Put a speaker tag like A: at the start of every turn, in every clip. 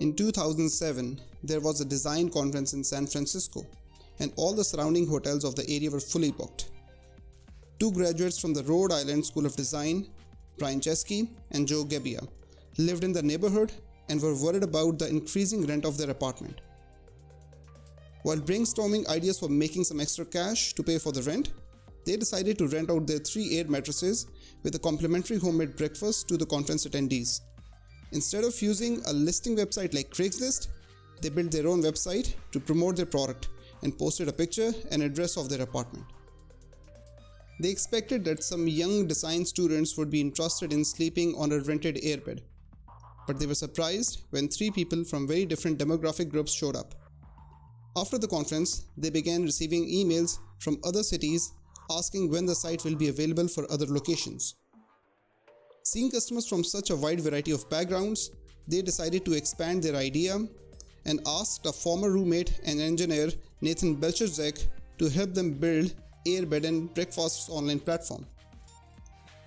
A: In 2007, there was a design conference in San Francisco, and all the surrounding hotels of the area were fully booked. Two graduates from the Rhode Island School of Design, Chesky and Gebbia, lived in the neighborhood and were worried about the increasing rent of their apartment. While brainstorming ideas for making some extra cash to pay for the rent, they decided to rent out their 3 air mattresses with a complimentary homemade breakfast to the conference attendees. Instead of using a listing website like Craigslist, they built their own website to promote their product and posted a picture and address of their apartment. They expected that some young design students would be interested in sleeping on a rented airbed, but they were surprised when 3 people from very different demographic groups showed up. After the conference, they began receiving emails from other cities asking when the site will be available for other locations. Seeing customers from such a wide variety of backgrounds, they decided to expand their idea and asked a former roommate and engineer, Nathan Belcherzek, to help them build Air Bed and Breakfast's online platform.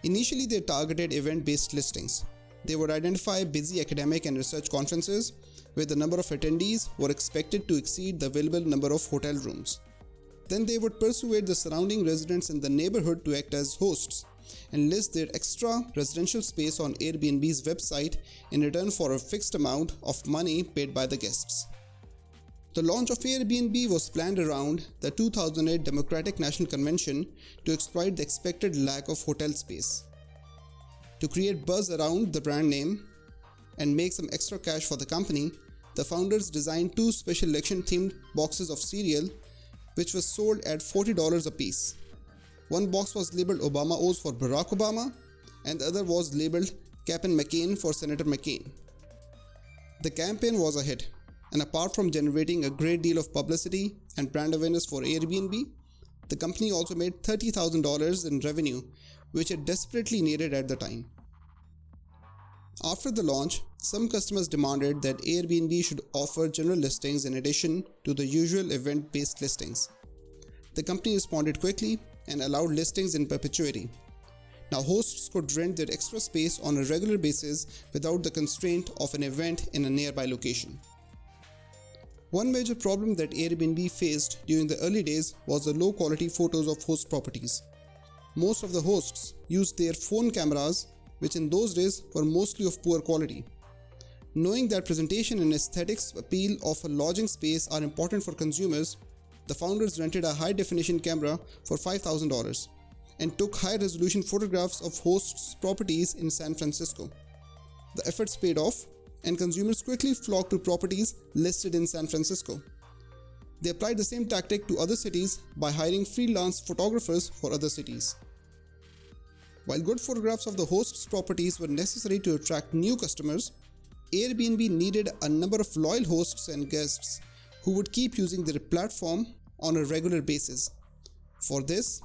A: Initially, they targeted event-based listings. They would identify busy academic and research conferences where the number of attendees were expected to exceed the available number of hotel rooms. Then they would persuade the surrounding residents in the neighborhood to act as hosts and list their extra residential space on Airbnb's website in return for a fixed amount of money paid by the guests. The launch of Airbnb was planned around the 2008 Democratic National Convention to exploit the expected lack of hotel space. To create buzz around the brand name and make some extra cash for the company, the founders designed 2 special election-themed boxes of cereal, which was sold at $40 a piece. One box was labeled Obama O's for Barack Obama, and the other was labeled Cap'n McCain for Senator McCain. The campaign was a hit, and apart from generating a great deal of publicity and brand awareness for Airbnb, the company also made $30,000 in revenue, which it desperately needed at the time. After the launch, some customers demanded that Airbnb should offer general listings in addition to the usual event-based listings. The company responded quickly and allowed listings in perpetuity. Now hosts could rent their extra space on a regular basis without the constraint of an event in a nearby location. One major problem that Airbnb faced during the early days was the low quality photos of host properties. Most of the hosts used their phone cameras, which in those days were mostly of poor quality. Knowing that presentation and aesthetics appeal of a lodging space are important for consumers, the founders rented a high-definition camera for $5,000 and took high-resolution photographs of hosts' properties in San Francisco. The efforts paid off, and consumers quickly flocked to properties listed in San Francisco. They applied the same tactic to other cities by hiring freelance photographers for other cities. While good photographs of the host's properties were necessary to attract new customers, Airbnb needed a number of loyal hosts and guests who would keep using their platform on a regular basis. For this,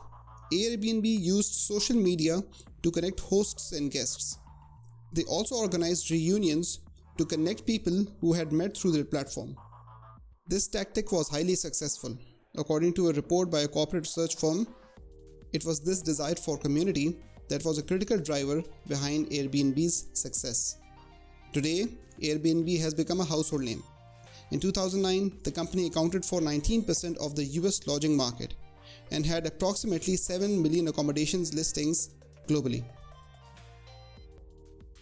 A: Airbnb used social media to connect hosts and guests. They also organized reunions to connect people who had met through their platform. This tactic was highly successful. According to a report by a corporate research firm, it was this desire for community that was a critical driver behind Airbnb's success. Today, Airbnb has become a household name. In 2009, the company accounted for 19% of the US lodging market and had approximately 7 million accommodations listings globally.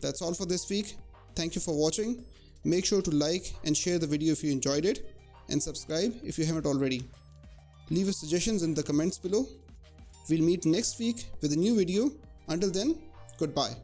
A: That's all for this week. Thank you for watching. Make sure to like and share the video if you enjoyed it, and subscribe if you haven't already. Leave your suggestions in the comments below. We'll meet next week with a new video. Until then, goodbye.